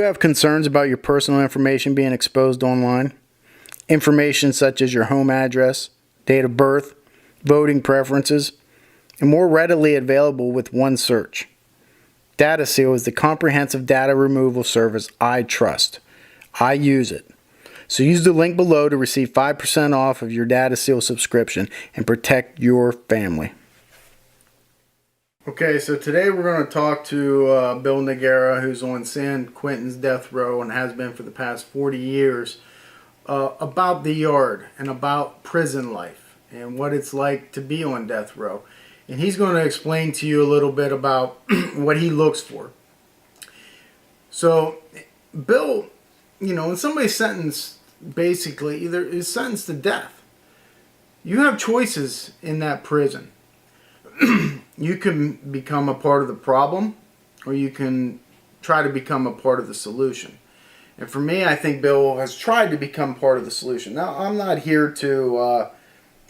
have concerns about your personal information being exposed online? Information such as your home address, date of birth, voting preferences, and more readily available with one search. DataSeal is the comprehensive data removal service I trust. I use it. So use the link below to receive 5% off of your DataSeal subscription and protect your family. Okay, so today we're going to talk to Bill Noguera, who's on San Quentin's death row and has been for the past 40 years, about the yard and about prison life and what it's like to be on death row. And he's going to explain to you a little bit about what he looks for. So, Bill, when somebody's sentenced, basically, either is sentenced to death, you have choices in that prison. You can become a part of the problem, or you can try to become a part of the solution. And for me, I think Bill has tried to become part of the solution. Now, I'm not here to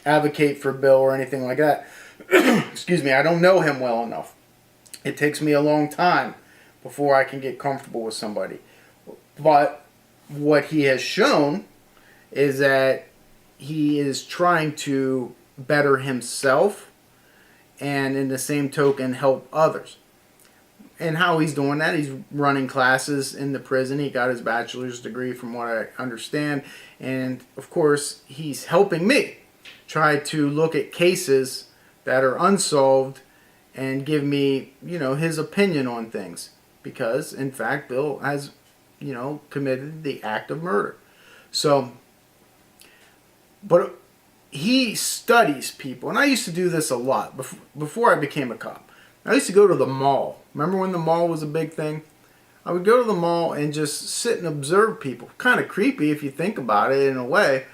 advocate for Bill or anything like that. Excuse me, I don't know him well enough. It takes me a long time before I can get comfortable with somebody. But what he has shown is that he is trying to better himself and in the same token help others. And how he's doing that, he's running classes in the prison. He got his bachelor's degree from what I understand. And of course, he's helping me try to look at cases that are unsolved and give me, his opinion on things. Because, in fact, Bill has, committed the act of murder. So, but he studies people. And I used to do this a lot before I became a cop. I used to go to the mall. Remember when the mall was a big thing? I would go to the mall and just sit and observe people. Kind of creepy if you think about it in a way.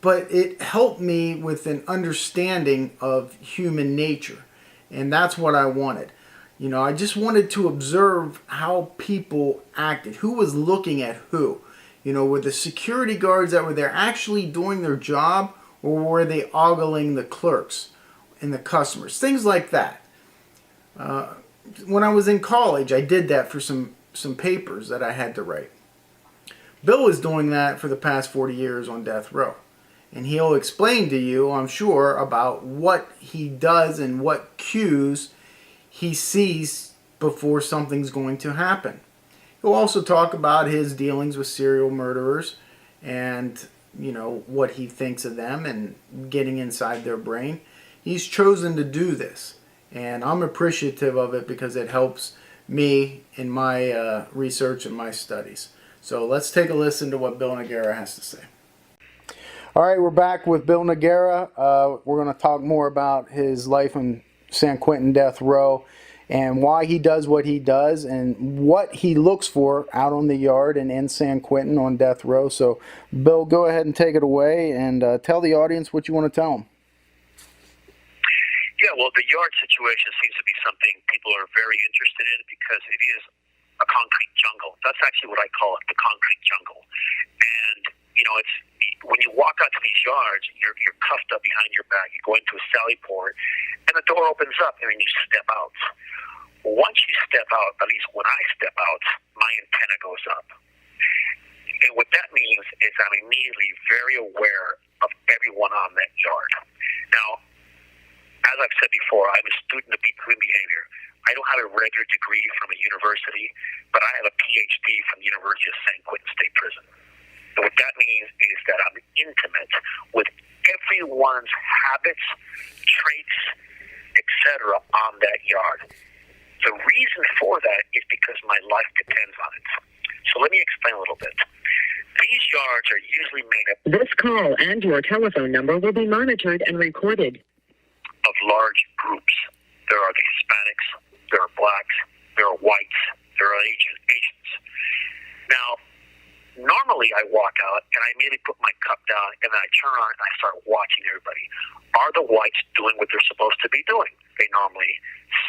But it helped me with an understanding of human nature. And that's what I wanted. I just wanted to observe how people acted. Who was looking at who? Were the security guards that were there actually doing their job? Or were they ogling the clerks and the customers? Things like that. When I was in college, I did that for some papers that I had to write. Bill was doing that for the past 40 years on death row. And he'll explain to you, I'm sure, about what he does and what cues he sees before something's going to happen. He'll also talk about his dealings with serial murderers and, what he thinks of them and getting inside their brain. He's chosen to do this. And I'm appreciative of it because it helps me in my research and my studies. So let's take a listen to what Bill Noguera has to say. All right, we're back with Bill Noguera. We're going to talk more about his life in San Quentin death row and why he does what he does and what he looks for out on the yard and in San Quentin on death row. So, Bill, go ahead and take it away and tell the audience what you want to tell them. Yeah, well, the yard situation seems to be something people are very interested in because it is a concrete jungle. That's actually what I call it, the concrete jungle. And, it's when you walk out to these yards, you're cuffed up behind your back. You go into a sally port, and the door opens up, and then you step out. Once you step out, at least when I step out, my antenna goes up. And what that means is I'm immediately very aware of everyone on that yard. Now, as I've said before, I'm a student of human behavior. I don't have a regular degree from a university, but I have a PhD from the University of San Quentin State Prison. And what that means is that I'm intimate with everyone's habits, traits, etc. on that yard. The reason for that is because my life depends on it. So let me explain a little bit. These yards are usually made up. This call and your telephone number will be monitored and recorded. Of large groups. There are the Hispanics, there are blacks, there are whites, there are Asians. Now, normally I walk out and I immediately put my cup down and then I turn around and I start watching everybody. Are the whites doing what they're supposed to be doing? They normally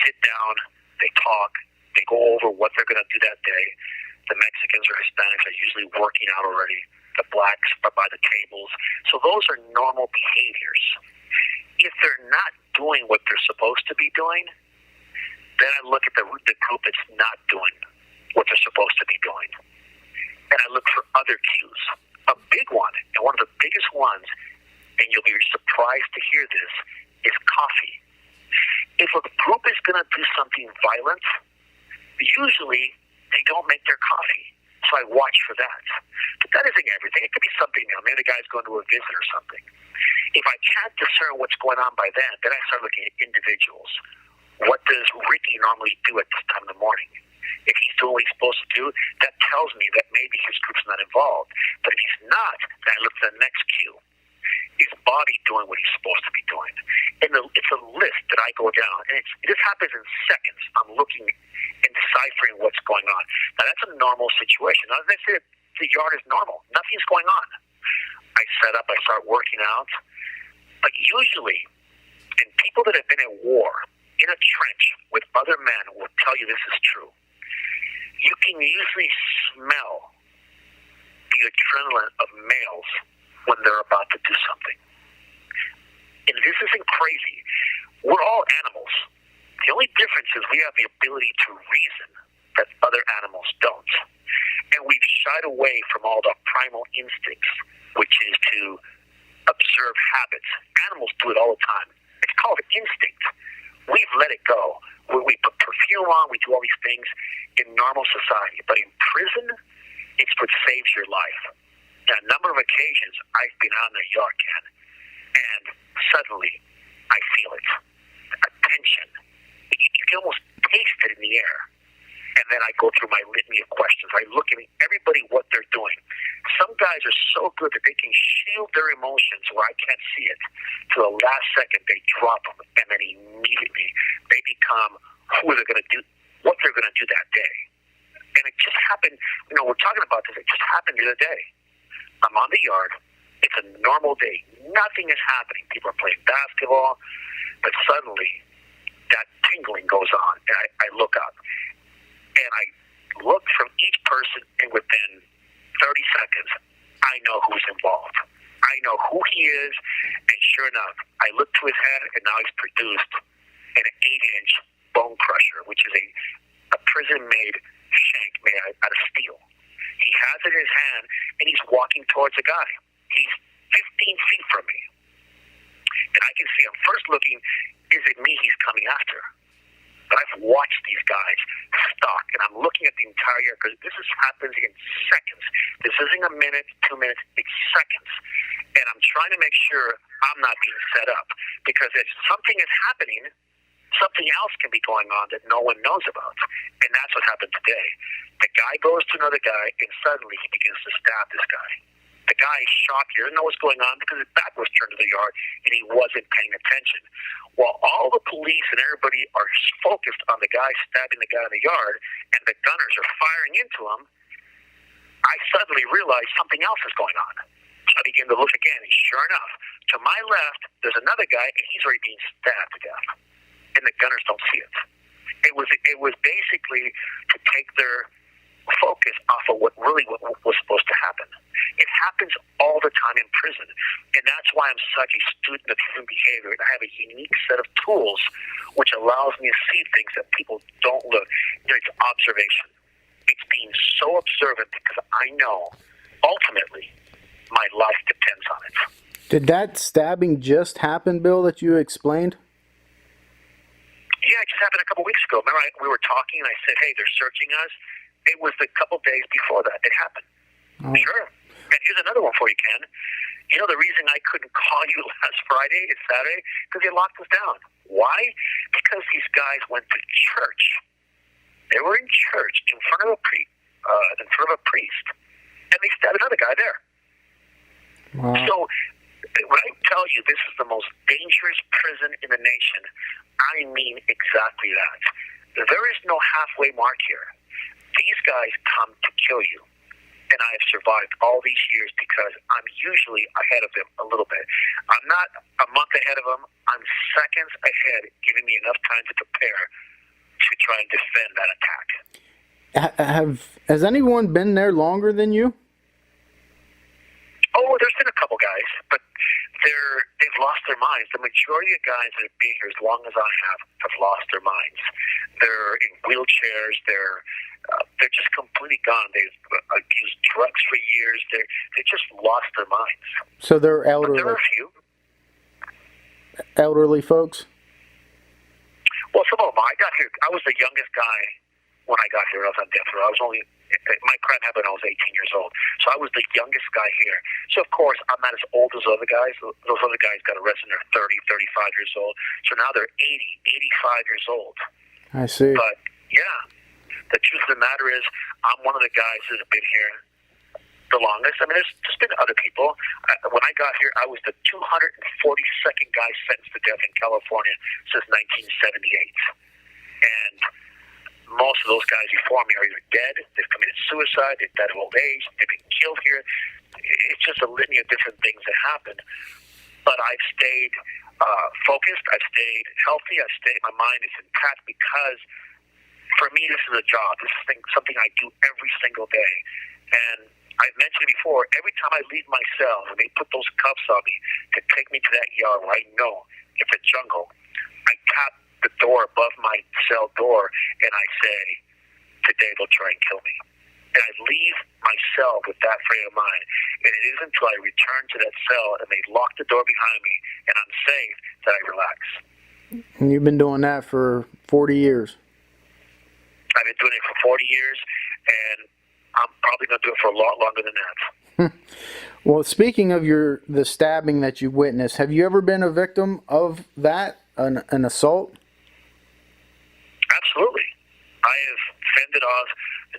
sit down, they talk, they go over what they're going to do that day. The Mexicans or Hispanics are usually working out already. The blacks are by the tables. So those are normal behaviors. If they're not doing what they're supposed to be doing, then I look at the group that's not doing what they're supposed to be doing. And I look for other cues. A big one, and one of the biggest ones, and you'll be surprised to hear this, is coffee. If a group is going to do something violent, usually they don't make their coffee. So I watch for that. But that isn't everything. It could be something, maybe the guy's going to a visit or something. If I can't discern what's going on by then I start looking at individuals. What does Ricky normally do at this time in the morning? If he's doing what he's supposed to do, that tells me that maybe his group's not involved. But if he's not, then I look at the next cue. Is Bobby doing what he's supposed to be doing? And it's a list that I go down. And this happens in seconds. I'm looking and deciphering what's going on. Now, that's a normal situation. Now, as I said, the yard is normal. Nothing's going on. I set up. I start working out. But usually, and people that have been at war in a trench with other men will tell you this is true. You can usually smell the adrenaline of males when they're about to do something. And this isn't crazy. We're all animals. The only difference is we have the ability to reason that other animals don't. And we've shied away from all the primal instincts, which is to observe habits. Animals do it all the time. It's called instinct. We've let it go. We put perfume on, we do all these things in normal society. But in prison, it's what saves your life. On a number of occasions, I've been out in the yard, Ken, and suddenly I feel it. A tension. You can almost taste it in the air. And then I go through my litany of questions. I look at everybody, what they're doing. Some guys are so good that they can shield their emotions where I can't see it. To the last second, they drop them, and then immediately they become who they're going to do, what they're going to do that day. And it just happened, we're talking about this, it just happened the other day. I'm on the yard. It's a normal day. Nothing is happening. People are playing basketball, but suddenly that tingling goes on, and I look up. And I look from each person, and within 30 seconds, I know who's involved. I know who he is, and sure enough, I look to his head, and now he's produced an 8-inch bone crusher, which is a prison-made shank made out of steel. He has it in his hand, and he's walking towards a guy. He's 15 feet from me. And I can see him first looking, is it me he's coming after? But I've watched these guys stalk, and I'm looking at the entire year, because this happens in seconds. This isn't a minute, 2 minutes, it's seconds. And I'm trying to make sure I'm not being set up, because if something is happening, something else can be going on that no one knows about. And that's what happened today. The guy goes to another guy, and suddenly he begins to stab this guy. The guy is shocked. He doesn't know what's going on because his back was turned to the yard, and he wasn't paying attention. While all the police and everybody are focused on the guy stabbing the guy in the yard, and the gunners are firing into him, I suddenly realize something else is going on. So I begin to look again, and sure enough, to my left, there's another guy, and he's already being stabbed to death. And the gunners don't see it. It was basically to take their focus off of what was supposed to happen. It happens all the time in prison, and that's why I'm such a student of human behavior. And I have a unique set of tools which allows me to see things that people don't look. It's observation. It's being so observant because I know ultimately my life depends on it. Did that stabbing just happen, Bill, that you explained? Yeah, it just happened a couple weeks ago. Remember, we were talking, and I said, hey, they're searching us. It was a couple days before that. It happened. Oh. Sure. And here's another one for you, Ken. You know the reason I couldn't call you last Friday and Saturday? Because they locked us down. Why? Because these guys went to church. They were in church in front of a priest, and they stabbed another guy there. Wow. So when I tell you this is the most dangerous prison in the nation, I mean exactly that. There is no halfway mark here. These guys come to kill you. And I have survived all these years because I'm usually ahead of them a little bit. I'm not a month ahead of them. I'm seconds ahead, giving me enough time to prepare to try and defend that attack. Has anyone been there longer than you? Oh, there's been a couple guys, but they've lost their minds. The majority of guys that have been here as long as I have lost their minds. They're in wheelchairs. they're just completely gone. They've abused drugs for years. They just lost their minds. So they're But elderly. there are a few. Elderly folks? Well, some of them. I got here. I was the youngest guy when I got here. I was on death row. I was only. My crime happened when I was 18 years old. So I was the youngest guy here. So, of course, I'm not as old as other guys. Those other guys got arrested when they're 30, 35 years old. So now they're 80, 85 years old. I see. But, yeah, the truth of the matter is I'm one of the guys that have been here the longest. I mean, there's been other people. When I got here, I was the 242nd guy sentenced to death in California since 1978. And most of those guys before me are either dead, they've committed suicide, they've died of old age, they've been killed here. It's just a litany of different things that happen. But I've stayed focused, I've stayed healthy, my mind is intact because for me this is a job. This is something I do every single day. And I've mentioned before, every time I leave my cell and they put those cuffs on me to take me to that yard where I know it's a jungle, I tap the door above my cell door and I say, today they'll try and kill me. And I leave my cell with that frame of mind. And it isn't until I return to that cell and they lock the door behind me and I'm safe that I relax. And you've been doing that for 40 years. I've been doing it for 40 years, and I'm probably going to do it for a lot longer than that. Well, speaking of the stabbing that you witnessed, have you ever been a victim of that, an assault? Absolutely. I have fended off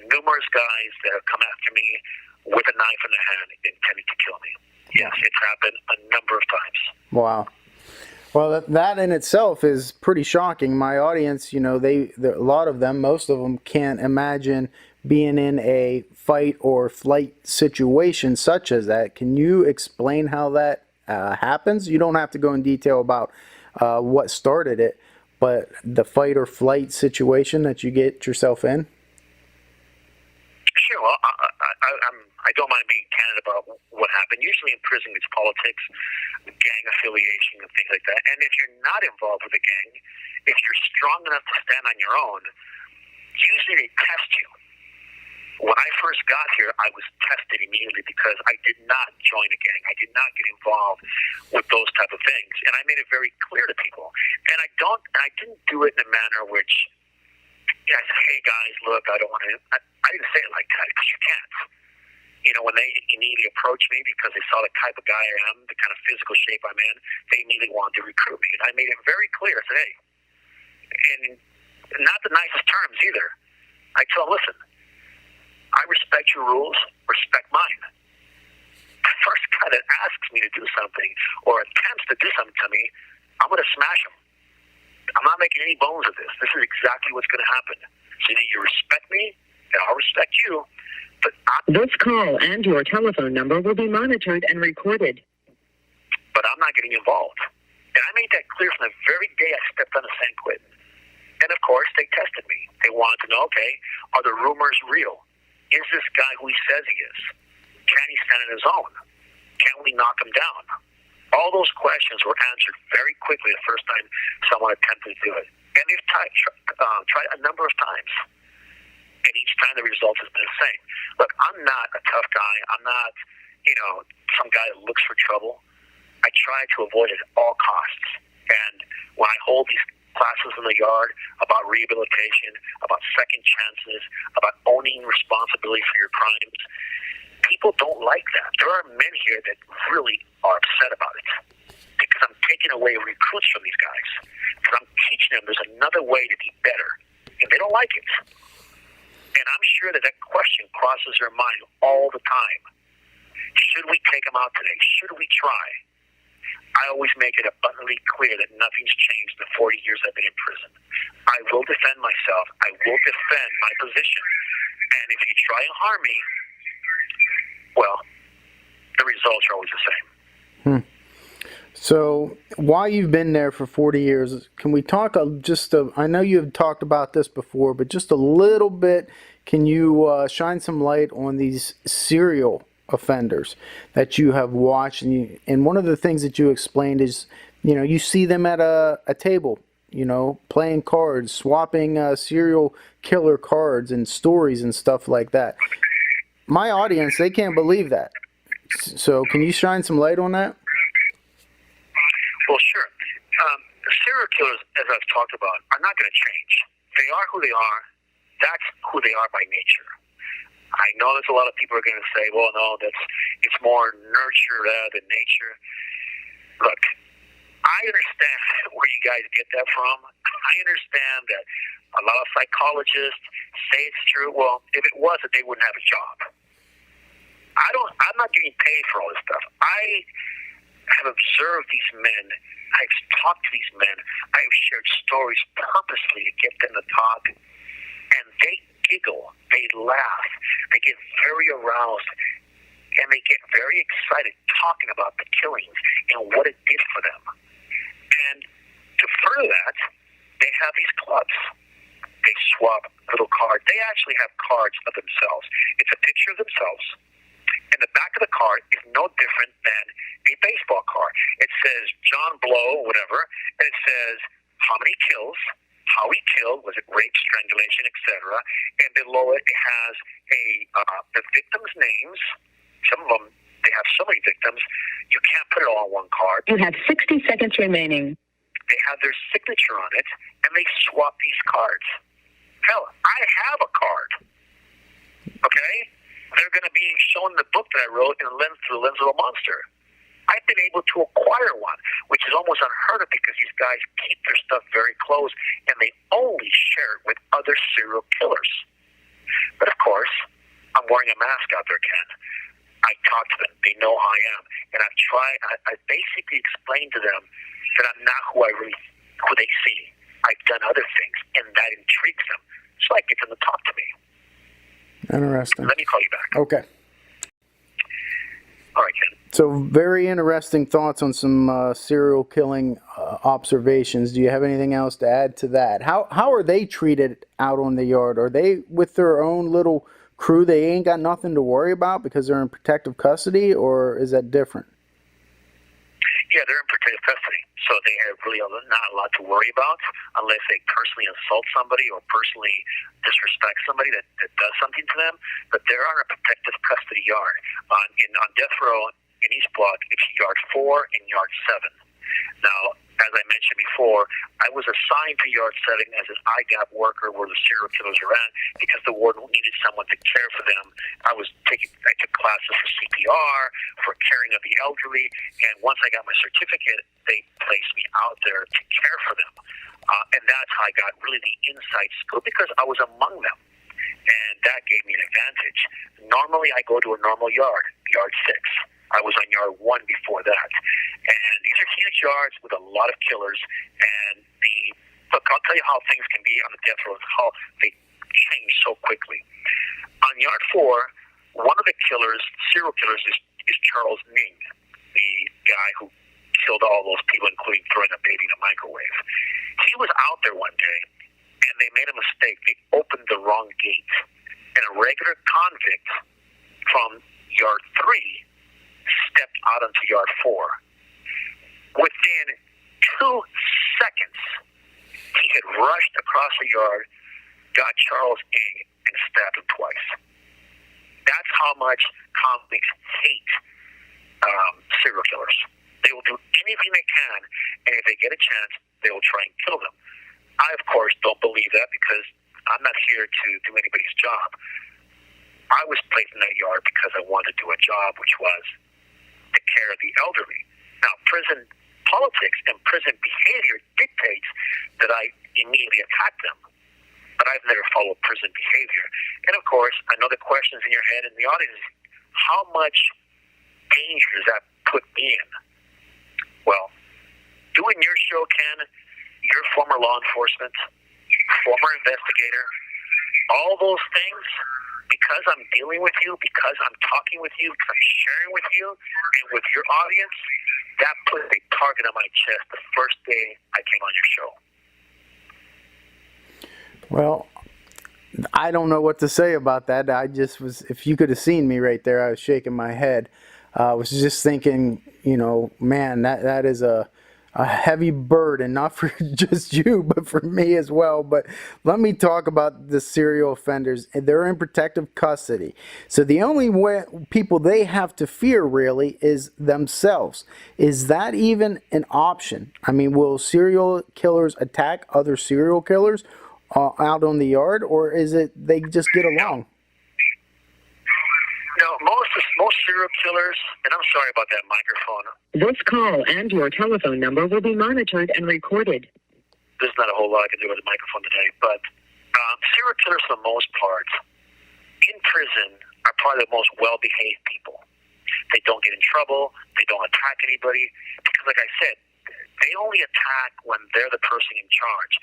numerous guys that have come after me with a knife in their hand intending to kill me. Yes, it's happened a number of times. Wow. Well, that in itself is pretty shocking. My audience, a lot of them, most of them can't imagine being in a fight or flight situation such as that. Can you explain how that happens? You don't have to go in detail about what started it, but the fight or flight situation that you get yourself in? Sure. Well, I don't mind being candid about what happened. Usually in prison, it's politics, gang affiliation, and things like that. And if you're not involved with a gang, if you're strong enough to stand on your own, usually they test you. When I first got here, I was tested immediately because I did not join a gang. I did not get involved with those type of things. And I made it very clear to people. And I didn't do it in a manner which, I said, hey guys, look, I don't want to, I didn't say it like that because you can't. When they immediately approached me because they saw the type of guy I am, the kind of physical shape I'm in, they immediately wanted to recruit me. And I made it very clear. I said, hey, and not the nicest terms either. I tell them, listen, I respect your rules, respect mine. The first guy that asks me to do something or attempts to do something to me, I'm going to smash him. I'm not making any bones of this. This is exactly what's going to happen. So either you respect me, and I'll respect you. But this call and your telephone number will be monitored and recorded. But I'm not getting involved. And I made that clear from the very day I stepped on the San Quentin. And of course, they tested me. They wanted to know, okay, are the rumors real? Is this guy who he says he is? Can he stand on his own? Can we knock him down? All those questions were answered very quickly the first time someone attempted to do it. And they've tried a number of times. And each time the result has been the same. Look, I'm not a tough guy. I'm not, some guy that looks for trouble. I try to avoid it at all costs. And when I hold these classes in the yard about rehabilitation, about second chances, about owning responsibility for your crimes, people don't like that. There are men here that really are upset about it because I'm taking away recruits from these guys. Because I'm teaching them there's another way to be better. And they don't like it. And I'm sure that question crosses their mind all the time. Should we take them out today? Should we try? I always make it abundantly clear that nothing's changed in the 40 years I've been in prison. I will defend myself. I will defend my position. And if you try and harm me, well, the results are always the same. So while you've been there for 40 years, can we talk I know you have talked about this before, but just a little bit, can you shine some light on these serial offenders that you have watched? And one of the things that you explained is, you see them at a table, playing cards, swapping serial killer cards and stories and stuff like that. My audience, they can't believe that. So can you shine some light on that? Well, sure. Serial killers, as I've talked about, are not going to change. They are who they are. That's who they are by nature. I know there's a lot of people are going to say, well, no, it's more nurture rather than nature. Look, I understand where you guys get that from. I understand that a lot of psychologists say it's true. Well, if it wasn't, they wouldn't have a job. I'm not getting paid for all this stuff. I have observed these men. I've talked to these men. I've shared stories purposely to get them to talk. And they giggle. They laugh. They get very aroused. And they get very excited talking about the killings and what it did for them. And to further that, they have these clubs. They swap little cards. They actually have cards of themselves. It's a picture of themselves. And the back of the card is no different than a baseball card. It says John Blow, whatever, and it says how many kills, how he killed, was it rape, strangulation, etc. And below it has the victims' names. Some of them, they have so many victims, you can't put it all on one card. You have 60 seconds remaining. They have their signature on it, and they swap these cards. Hell, I have a card. Okay? They're going to be shown the book that I wrote in Through the Lens of a Monster. I've been able to acquire one, which is almost unheard of because these guys keep their stuff very close, and they only share it with other serial killers. But of course, I'm wearing a mask out there, Ken. I talk to them. They know who I am. And I basically explained to them that I'm not who they see. I've done other things, and that intrigues them. So I get them to talk to me. Interesting. Let me call you back. Okay. All right, Ken. So very interesting thoughts on some serial killing observations. Do you have anything else to add to that? How are they treated out on the yard? Are they with their own little crew? They ain't got nothing to worry about because they're in protective custody, or is that different? Yeah, they're in protective custody, so they have really not a lot to worry about unless they personally assault somebody or personally disrespect somebody that does something to them. But they're on a protective custody yard. On death row in East Block, it's yard 4 and yard 7. Now, as I mentioned before, I was assigned to yard 7 as an IGAP worker where the serial killers are at because the warden needed someone to care for them. I took classes for CPR, for caring of the elderly, and once I got my certificate, they placed me out there to care for them. And that's how I got really the inside scoop because I was among them. And that gave me an advantage. Normally, I go to a normal yard 6. I was on yard 1 before that. And these are huge yards with a lot of killers. And look, I'll tell you how things can be on the death row, how they change so quickly. On yard 4, one of the serial killers, is Charles Ning, the guy who killed all those people, including throwing a baby in a microwave. He was out there one day, and they made a mistake. They opened the wrong gate. And a regular convict from yard 3 stepped out onto yard 4. Within 2 seconds, he had rushed across the yard, got Charles Ng, and stabbed him twice. That's how much convicts hate serial killers. They will do anything they can, and if they get a chance, they will try and kill them. I, of course, don't believe that because I'm not here to do anybody's job. I was placed in that yard because I wanted to do a job, which was to care of the elderly. Now, prison politics and prison behavior dictates that I immediately attack them. But I've never followed prison behavior. And of course, I know the questions in your head and the audience is, how much danger does that put me in? Well, doing your show, Ken, you're former law enforcement, former investigator, all those things, because I'm dealing with you, because I'm talking with you, because I'm sharing with you and with your audience, that put a target on my chest the first day I came on your show. Well, I don't know what to say about that. I just was, if you could have seen me right there, I was shaking my head. I was just thinking, man, that is a a heavy burden, not for just you, but for me as well. But let me talk about the serial offenders. They're in protective custody. So the only way people they have to fear really is themselves. Is that even an option? I mean, will serial killers attack other serial killers out on the yard, or is it they just get along? No, most serial killers, and I'm sorry about that microphone. This call and your telephone number will be monitored and recorded. There's not a whole lot I can do with the microphone today, but serial killers, for the most part, in prison, are probably the most well-behaved people. They don't get in trouble. They don't attack anybody. Because, like I said, they only attack when they're the person in charge.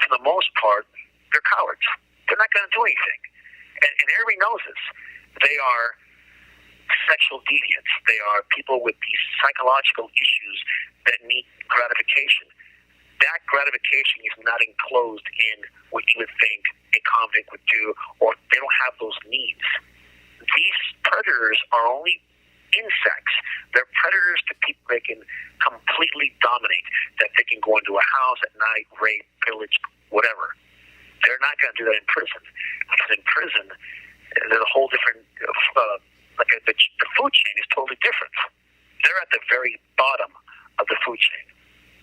For the most part, they're cowards. They're not going to do anything. And everybody knows this. They are sexual deviants. They are people with these psychological issues that need gratification. That gratification is not enclosed in what you would think a convict would do, or they don't have those needs. These predators are only insects. They're predators to people they can completely dominate, that they can go into a house at night, rape, pillage, whatever. They're not going to do that in prison. Because in prison, there's a whole different, the food chain is totally different. They're at the very bottom of the food chain.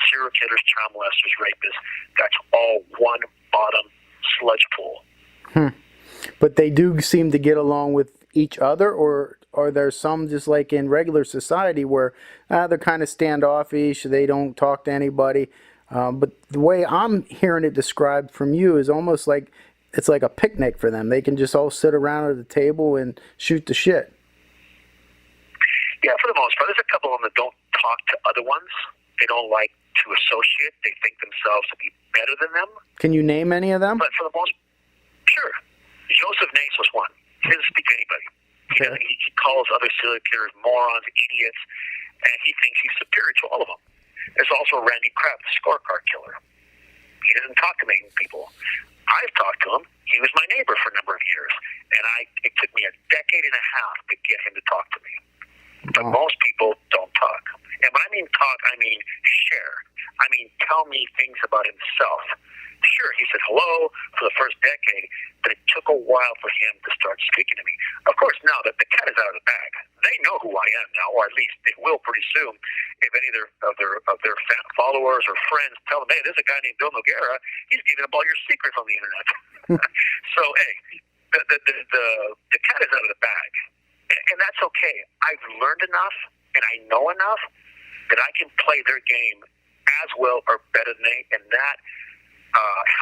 Serial killers, child molesters, rapists, that's all one bottom sludge pool. But they do seem to get along with each other, or are there some just like in regular society where they're kind of standoffish, they don't talk to anybody? But the way I'm hearing it described from you is almost like it's like a picnic for them. They can just all sit around at the table and shoot the shit. Yeah, for the most part. There's a couple of them that don't talk to other ones. They don't like to associate. They think themselves to be better than them. Can you name any of them? But for the most, sure. Joseph Nace was one. He doesn't speak to anybody. He calls other serial killers morons, idiots, and he thinks he's superior to all of them. There's also Randy Kraft, the scorecard killer. He doesn't talk to many people. I've talked to him. He was my neighbor for a number of years, and it took me a decade and a half to get him to talk to me. But most people don't talk. And when I mean talk, I mean share. I mean tell me things about himself. Sure, he said hello for the first decade, but it took a while for him to start speaking to me. Of course, now that the cat is out of the bag, they know who I am now, or at least they will pretty soon. If any of their followers or friends tell them, hey, there's a guy named Bill Noguera, he's giving up all your secrets on the internet. So, hey, the cat is out of the bag, and that's okay. I've learned enough, and I know enough that I can play their game as well or better than they, and that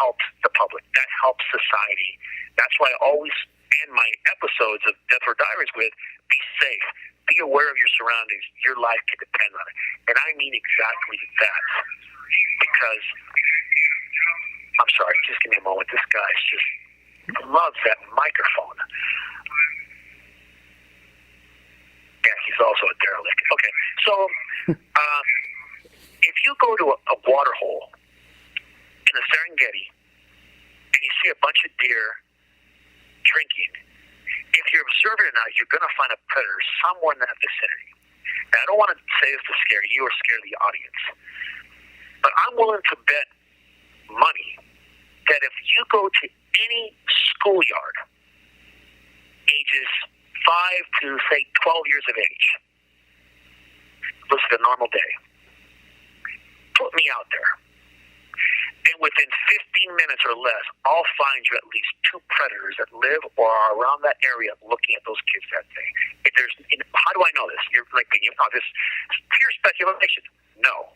helps the public. That helps society. That's why I always end my episodes of Death Row Diaries with, be safe. Be aware of your surroundings. Your life can depend on it. And I mean exactly that. Because, I'm sorry, just give me a moment. This guy just loves that microphone. Yeah, he's also a derelict. Okay, so if you go to a water hole in the Serengeti and you see a bunch of deer drinking, if you're observant enough, you're going to find a predator somewhere in that vicinity. And I don't want to say this to scare you or scare the audience, but I'm willing to bet money that if you go to any schoolyard, ages 5 to, say, 12 years of age, looks like a normal day, put me out there, and within 15 minutes or less, I'll find you at least 2 predators that live or are around that area looking at those kids that day. How do I know this? You're like, this is pure speculation. No.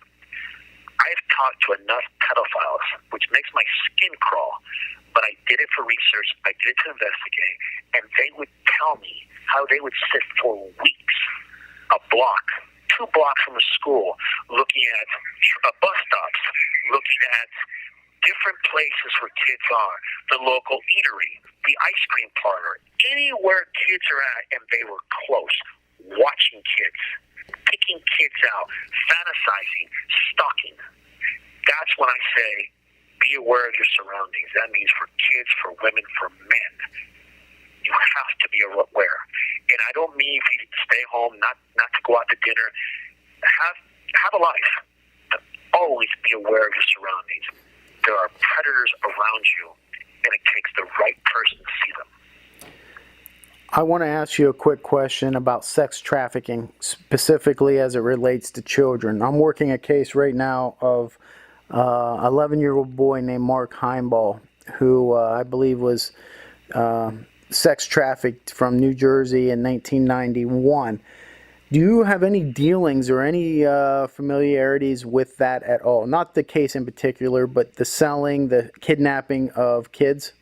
I've talked to enough pedophiles, which makes my skin crawl, but I did it for research, I did it to investigate, and they would tell me how they would sit for weeks, a block, 2 blocks from a school, looking at bus stops, looking at different places where kids are, the local eatery, the ice cream parlor, anywhere kids are at, and they were close, watching kids, picking kids out, fantasizing, stalking. That's when I say, be aware of your surroundings. That means for kids, for women, for men. You have to be aware. And I don't mean for you to stay home, not to go out to dinner. Have a life. always be aware of your surroundings. There are predators around you, and it takes the right person to see them. I want to ask you a quick question about sex trafficking, specifically as it relates to children. I'm working a case right now of an 11-year-old boy named Mark Heimball, who I believe was sex trafficked from New Jersey in 1991. Do you have any dealings or any familiarities with that at all? Not the case in particular, but the selling, the kidnapping of kids?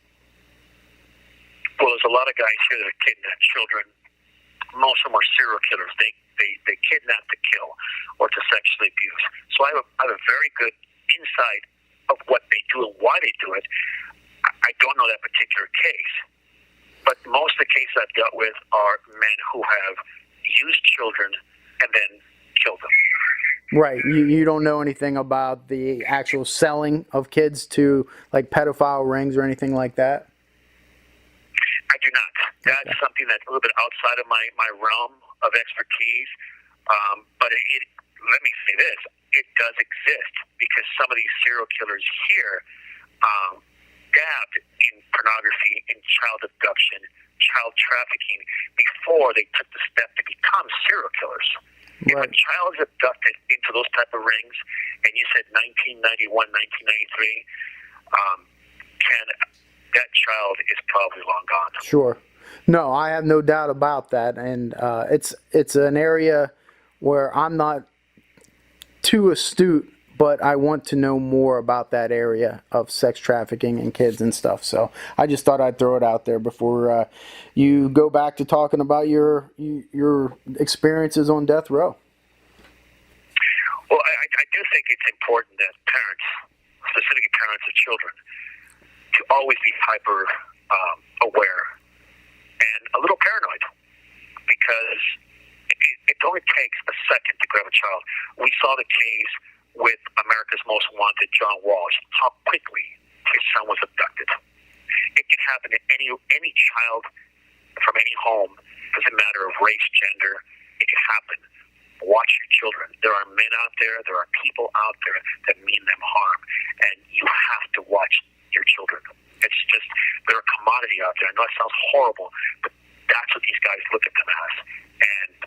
Well, there's a lot of guys here that kidnap children. Most of them are serial killers. They kidnap to kill or to sexually abuse. So I have a very good insight of what they do and why they do it. I don't know that particular case, but most of the cases I've dealt with are men who have used children and then killed them. Right. You don't know anything about the actual selling of kids to like pedophile rings or anything like that? I do not. That's something that's a little bit outside of my realm of expertise. But let me say this, it does exist because some of these serial killers here dabbed in pornography, in child abduction, child trafficking before they took the step to become serial killers. Right. If a child is abducted into those type of rings, and you said 1991, 1993, that child is probably long gone. Sure. No, I have no doubt about that, and it's an area where I'm not too astute, but I want to know more about that area of sex trafficking and kids and stuff. So I just thought I'd throw it out there before you go back to talking about your experiences on death row. Well, I do think it's important that parents, specifically parents of children, to always be hyper aware and a little paranoid, because it only takes a second to grab a child. We saw the case with America's Most Wanted, John Walsh, how quickly his son was abducted. It can happen to any child from any home. Doesn't matter of race, gender. It can happen. Watch your children. There are men out there. There are people out there that mean them harm, and you have to watch your children. It's just, they're a commodity out there. I know it sounds horrible, but that's what these guys look at them as. And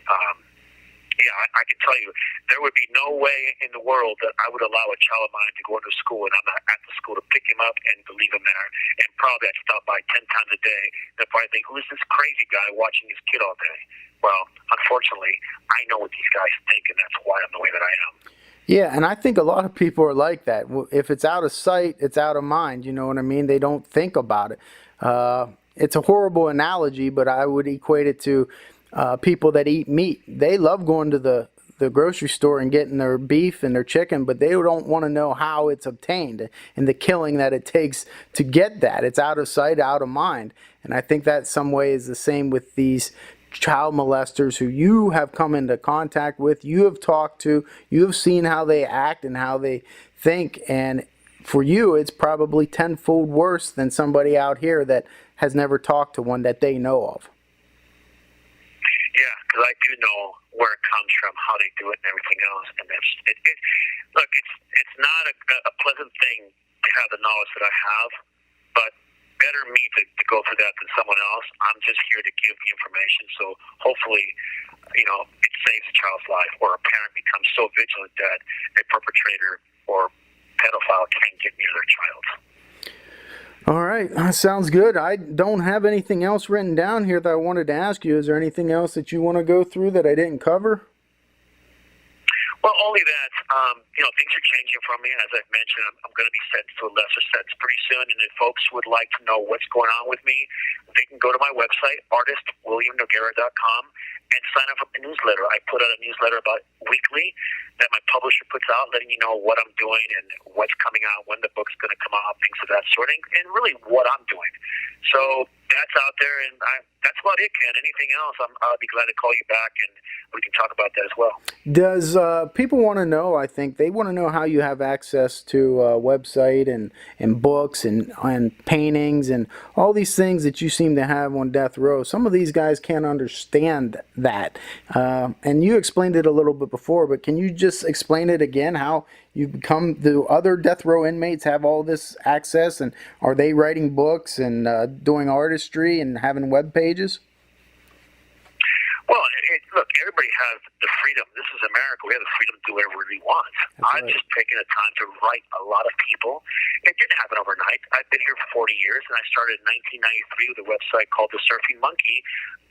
I can tell you, there would be no way in the world that I would allow a child of mine to go into school and I'm not at the school to pick him up and to leave him there. And probably I'd stop by 10 times a day. They'll probably think, who is this crazy guy watching his kid all day? Well, unfortunately, I know what these guys think, and that's why I'm the way that I am. Yeah, and I think a lot of people are like that. If it's out of sight, it's out of mind. You know what I mean? They don't think about it. It's a horrible analogy, but I would equate it to people that eat meat. They love going to the grocery store and getting their beef and their chicken, but they don't want to know how it's obtained and the killing that it takes to get that. It's out of sight, out of mind. And I think that some way is the same with these child molesters who you have come into contact with, you have talked to, you have seen how they act and how they think, and for you it's probably tenfold worse than somebody out here that has never talked to one that they know of. Yeah, because I do know where it comes from, how they do it, and everything else. And look, it's not a pleasant thing to have the knowledge that I have, but better me to go through that than someone else. I'm just here to give the information, so hopefully, it saves a child's life, or a parent becomes so vigilant that a perpetrator or pedophile can't get near their child. All right, that sounds good. I don't have anything else written down here that I wanted to ask you. Is there anything else that you want to go through that I didn't cover? Well, only that, things are changing for me. As I've mentioned, I'm going to be sentenced to a lesser sentence pretty soon. And if folks would like to know what's going on with me, they can go to my website, artistwilliamnoguera.com, and sign up for the newsletter. I put out a newsletter about weekly that my publisher puts out, letting you know what I'm doing and what's coming out, when the book's going to come out, things of that sort, and really what I'm doing. So that's out there, and that's about it, Ken. Anything else, I'll be glad to call you back, and we can talk about that as well. Does people want to know, I think, they want to know how you have access to a website and books and paintings and all these things that you seem to have on death row. Some of these guys can't understand that. And you explained it a little bit before, but can you just explain it again, how You've become, do other death row inmates have all this access, and are they writing books and doing artistry and having web pages? Well, look, everybody has the freedom. This is America. We have the freedom to do whatever we want. I've just taken the time to write a lot of people. It didn't happen overnight. I've been here for 40 years, and I started in 1993 with a website called The Surfing Monkey,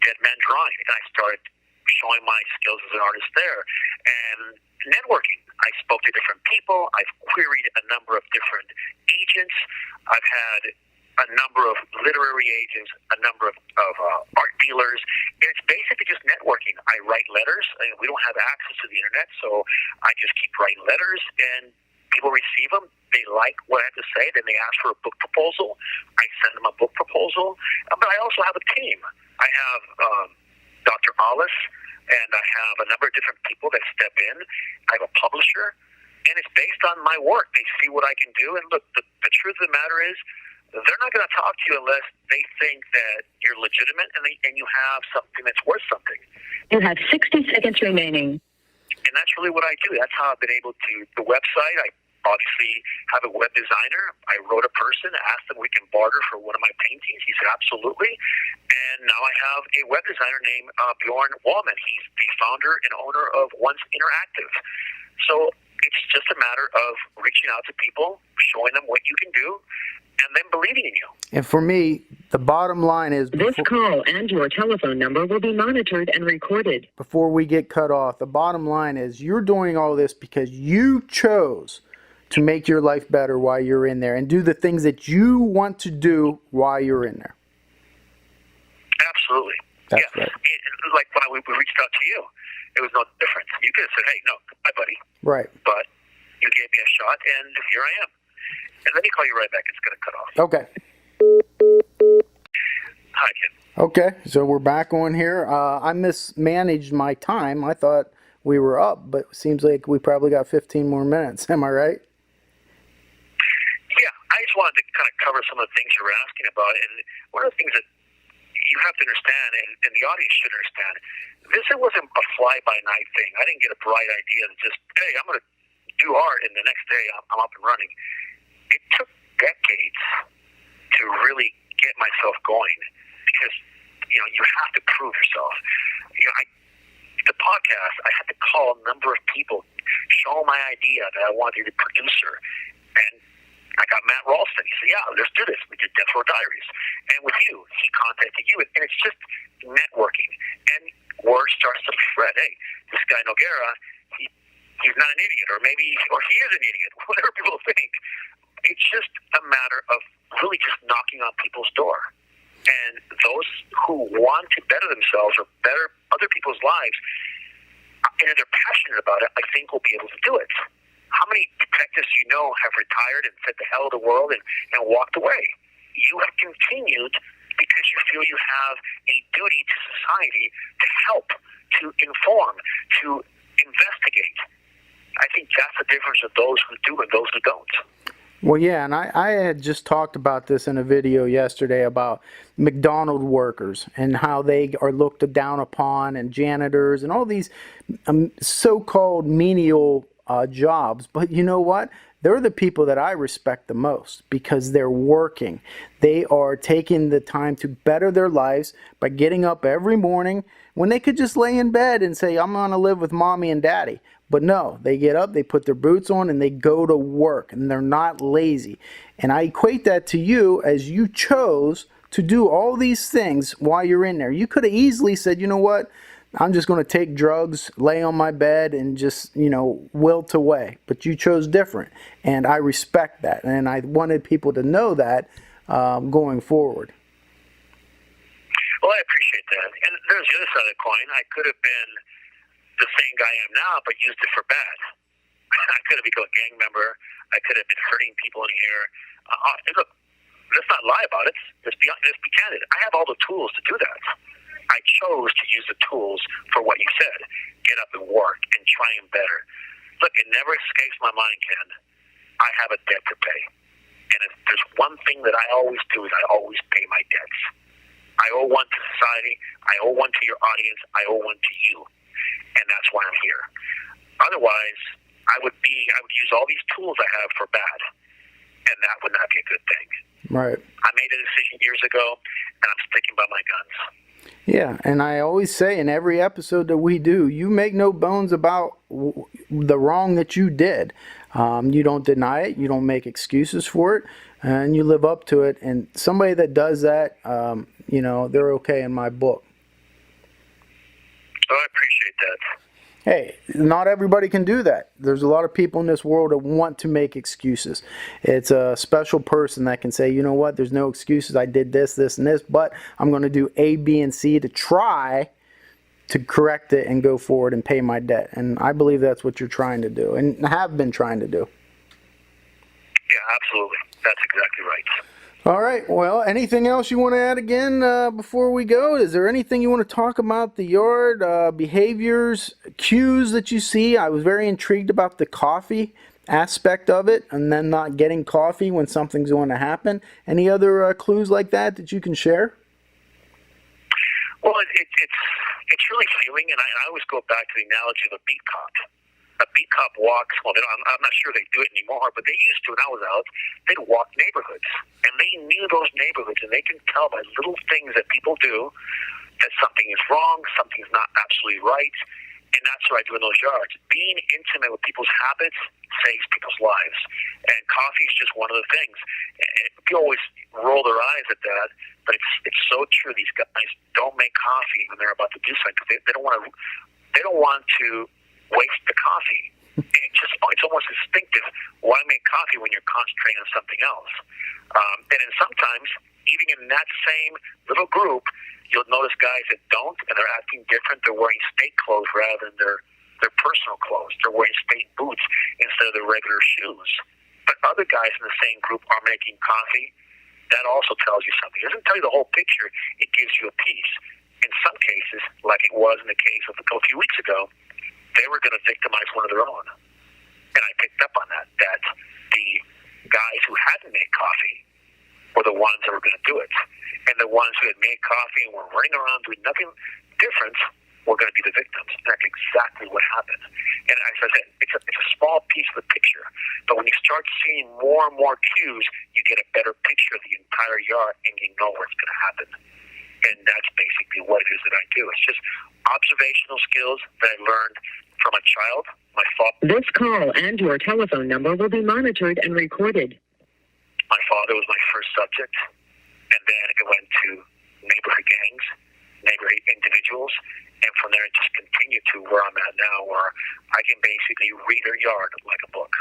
Dead Man Drawing. And I started showing my skills as an artist there. And networking. I spoke to different people. I've queried a number of different agents. I've had a number of literary agents, a number of art dealers. It's basically just networking. I write letters. We don't have access to the internet, so I just keep writing letters, and people receive them. They like what I have to say. Then they ask for a book proposal. I send them a book proposal. But I also have a team. I have Dr. Alice, and I have a number of different people that step in. I have a publisher, and it's based on my work. They see what I can do, and look, the truth of the matter is, they're not going to talk to you unless they think that you're legitimate and you have something that's worth something. You have 60 seconds remaining. And that's really what I do. That's how I've been able to. The website, I obviously have a web designer. I wrote a person, asked them if we can barter for one of my paintings. He said, absolutely. And now I have a web designer named Bjorn Wallman. He's the founder and owner of Once Interactive. So it's just a matter of reaching out to people, showing them what you can do, and then believing in you. And for me, the bottom line is... This call and your telephone number will be monitored and recorded. Before we get cut off, the bottom line is you're doing all this because you chose to make your life better while you're in there and do the things that you want to do while you're in there. Absolutely. That's yeah. right. Like when we reached out to you, it was no different. You could have said, hey, no, bye, buddy. Right. But you gave me a shot, and here I am. And let me call you right back. It's going to cut off. Okay. Hi, Ken. Okay, so we're back on here. I mismanaged my time. I thought we were up, but it seems like we probably got 15 more minutes. Am I right? Yeah, I just wanted to kind of cover some of the things you were asking about. And one of the things that you have to understand, and the audience should understand, this wasn't a fly-by-night thing. I didn't get a bright idea and just, hey, I'm going to do art, and the next day I'm up and running. It took decades to really get myself going because, you have to prove yourself. The podcast, I had to call a number of people, show my idea that I wanted to be a producer. And I got Matt Ralston. He said, yeah, let's do this. We did Death Row Diaries. And with you, he contacted you. And it's just networking. And word starts to spread. Hey, this guy Noguera, he's not an idiot. Or he is an idiot. Whatever people think. It's just a matter of really just knocking on people's door. And those who want to better themselves or better other people's lives, and if they're passionate about it, I think will be able to do it. How many detectives have retired and said the hell of the world and walked away? You have continued because you feel you have a duty to society to help, to inform, to investigate. I think that's the difference of those who do and those who don't. Well, yeah, and I had just talked about this in a video yesterday about McDonald's workers and how they are looked down upon, and janitors and all these so-called menial jobs. But you know what? They're the people that I respect the most because they're working. They are taking the time to better their lives by getting up every morning when they could just lay in bed and say, I'm going to live with mommy and daddy. But no, they get up, they put their boots on, and they go to work, and they're not lazy. And I equate that to you as you chose to do all these things while you're in there. You could have easily said, you know what, I'm just going to take drugs, lay on my bed, and just, wilt away. But you chose different, and I respect that. And I wanted people to know that going forward. Well, I appreciate that. And there's the other side of the coin. I could have been the same guy I am now, but used it for bad. I could have become a gang member. I could have been hurting people in here. Look, let's not lie about it. Let's be candid. I have all the tools to do that. I chose to use the tools for what you said. Get up and work and try and better. Look, it never escapes my mind, Ken. I have a debt to pay. And if there's one thing that I always do is I always pay my debts. I owe one to society. I owe one to your audience. I owe one to you. And that's why I'm here. Otherwise, I would use all these tools I have for bad, and that would not be a good thing. Right. I made a decision years ago, and I'm sticking by my guns. Yeah, and I always say in every episode that we do, you make no bones about the wrong that you did. You don't deny it, you don't make excuses for it, and you live up to it. And somebody that does that, they're okay in my book. So I appreciate that. Hey, not everybody can do that. There's a lot of people in this world that want to make excuses. It's a special person that can say, you know what, there's no excuses. I did this, this, and this, but I'm going to do A, B, and C to try to correct it and go forward and pay my debt. And I believe that's what you're trying to do and have been trying to do. Yeah, absolutely. That's exactly right. All right. Well, anything else you want to add again before we go? Is there anything you want to talk about the yard, behaviors, cues that you see? I was very intrigued about the coffee aspect of it and then not getting coffee when something's going to happen. Any other clues like that you can share? Well, it's really feeling, and I always go back to the analogy of a beat cop. A beat cop walks, well, I'm not sure they do it anymore, but they used to when I was out. They'd walk neighborhoods, and they knew those neighborhoods, and they can tell by little things that people do that something is wrong, something's not absolutely right, and that's what I do in those yards. Being intimate with people's habits saves people's lives, and coffee is just one of the things. People always roll their eyes at that, but it's so true. These guys don't make coffee when they're about to do something. They don't want to waste the coffee. It's almost instinctive. Why make coffee when you're concentrating on something else? And then sometimes, even in that same little group, you'll notice guys that don't, and they're acting different. They're wearing state clothes rather than their personal clothes. They're wearing state boots instead of their regular shoes. But other guys in the same group are making coffee. That also tells you something. It doesn't tell you the whole picture. It gives you a piece. In some cases, like it was in the case of a few weeks ago, they were going to victimize one of their own. And I picked up on that the guys who hadn't made coffee were the ones that were going to do it. And the ones who had made coffee and were running around doing nothing different were going to be the victims. And that's exactly what happened. And as I said, it's a small piece of the picture. But when you start seeing more and more cues, you get a better picture of the entire yard and you know what's going to happen. And that's basically what it is that I do. It's just observational skills that I learned from a child. My father. This call and your telephone number will be monitored and recorded. My father was my first subject, and then it went to neighborhood gangs, neighborhood individuals, and from there it just continued to where I'm at now, where I can basically read a yard like a book.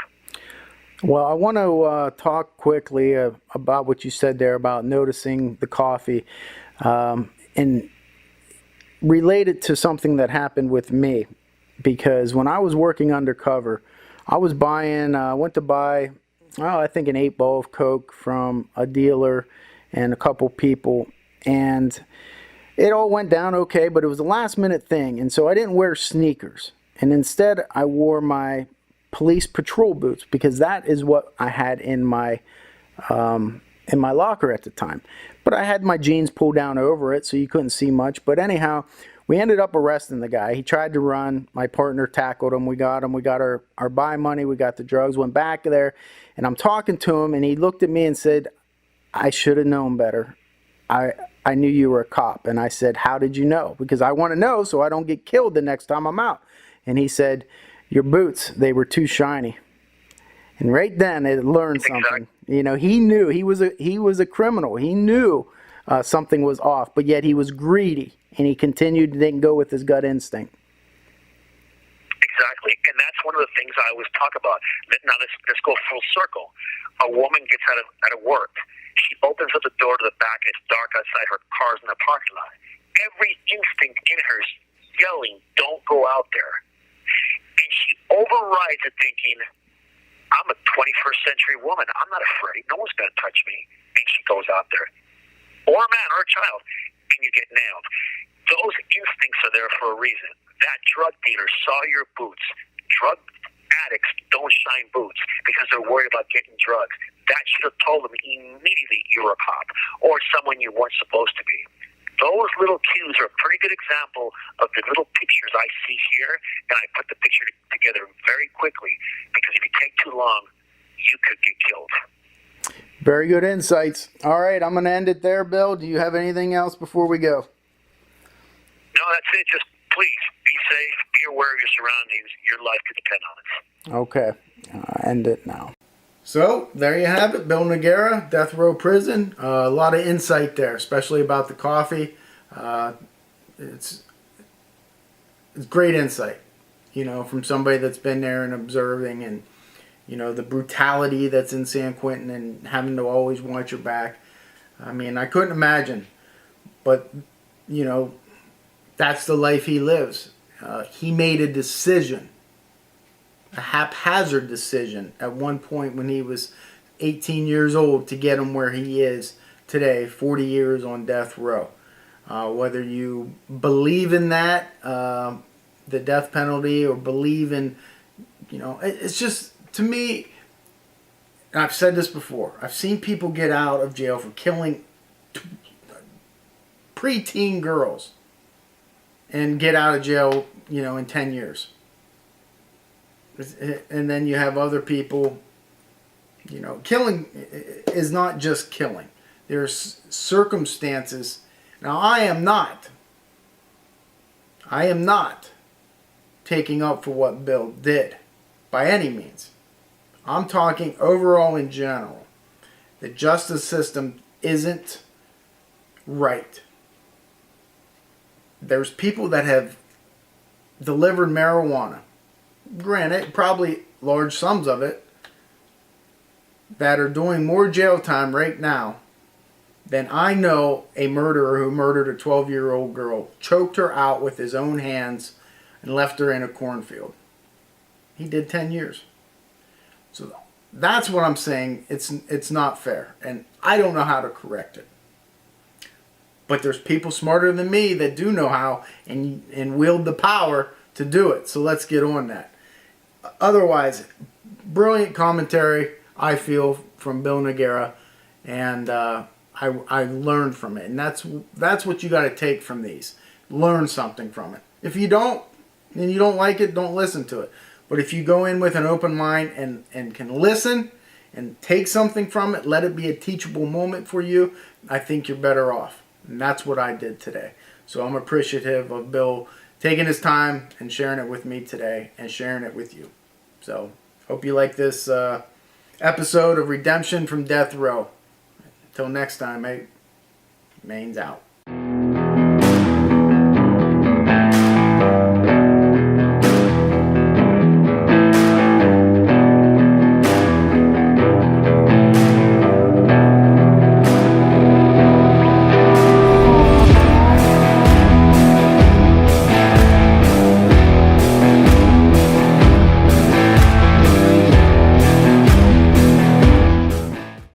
Well, I want to talk quickly about what you said there about noticing the coffee and relate it to something that happened with me. Because when I was working undercover, I was went to buy, I think an 8-ball of Coke from a dealer and a couple people. And it all went down okay, but it was a last minute thing. And so I didn't wear sneakers. And instead I wore my police patrol boots because that is what I had in my locker at the time. But I had my jeans pulled down over it so you couldn't see much. But anyhow, we ended up arresting the guy. He tried to run. My partner tackled him. We got him. We got our buy money. We got the drugs. Went back there, and I'm talking to him, and he looked at me and said, I should have known better. I knew you were a cop. And I said, how did you know? Because I want to know so I don't get killed the next time I'm out. And he said, your boots, they were too shiny. And right then, it learned something. You know, he knew he was a criminal. He knew something was off, but yet he was greedy. And he continued to then go with his gut instinct. Exactly, and that's one of the things I always talk about. Now let's go full circle. A woman gets out of work. She opens up the door to the back. It's dark outside. Her car's in the parking lot. Every instinct in her is yelling, "Don't go out there!" And she overrides it, thinking, "I'm a 21st century woman. I'm not afraid. No one's going to touch me." And she goes out there, or a man or a child, and you get nailed. Those instincts are there for a reason. That drug dealer saw your boots. Drug addicts don't shine boots because they're worried about getting drugs. That should have told them immediately you're a cop or someone you weren't supposed to be. Those little cues are a pretty good example of the little pictures I see here, and I put the picture together very quickly. along, you could get killed. Very good insights. All right, I'm going to end it there, Bill. Do you have anything else before we go? No, that's it. Just please be safe, be aware of your surroundings. Your life could depend on it. Okay, end it now. So, there you have it, Bill Noguera, Death Row Prison. A lot of insight there, especially about the coffee. It's great insight, you know, from somebody that's been there and observing, and, you know, the brutality that's in San Quentin and having to always watch your back. I mean, I couldn't imagine, but, you know, that's the life he lives. He made a decision, a haphazard decision at one point when he was 18 years old to get him where he is today, 40 years on death row. Whether you believe in that, the death penalty, or believe in, you know, it's just, to me, and I've said this before, I've seen people get out of jail for killing preteen girls and get out of jail, you know, in 10 years. And then you have other people, you know, killing is not just killing. There's circumstances. Now, I am not taking up for what Bill did by any means. I'm talking overall in general. The justice system isn't right. There's people that have delivered marijuana, granted, probably large sums of it, that are doing more jail time right now than I know a murderer who murdered a 12-year-old girl, choked her out with his own hands, and left her in a cornfield. He did 10 years. So that's what I'm saying. It's not fair, and I don't know how to correct it. But there's people smarter than me that do know how and wield the power to do it. So let's get on that. Otherwise, brilliant commentary, I feel, from Bill Noguera, and I learned from it. And that's what you got to take from these. Learn something from it. If you don't, and you don't like it, don't listen to it. But if you go in with an open mind and can listen and take something from it, let it be a teachable moment for you, I think you're better off. And that's what I did today. So I'm appreciative of Bill taking his time and sharing it with me today and sharing it with you. So hope you like this episode of Redemption from Death Row. Until next time, mate. Maine's out.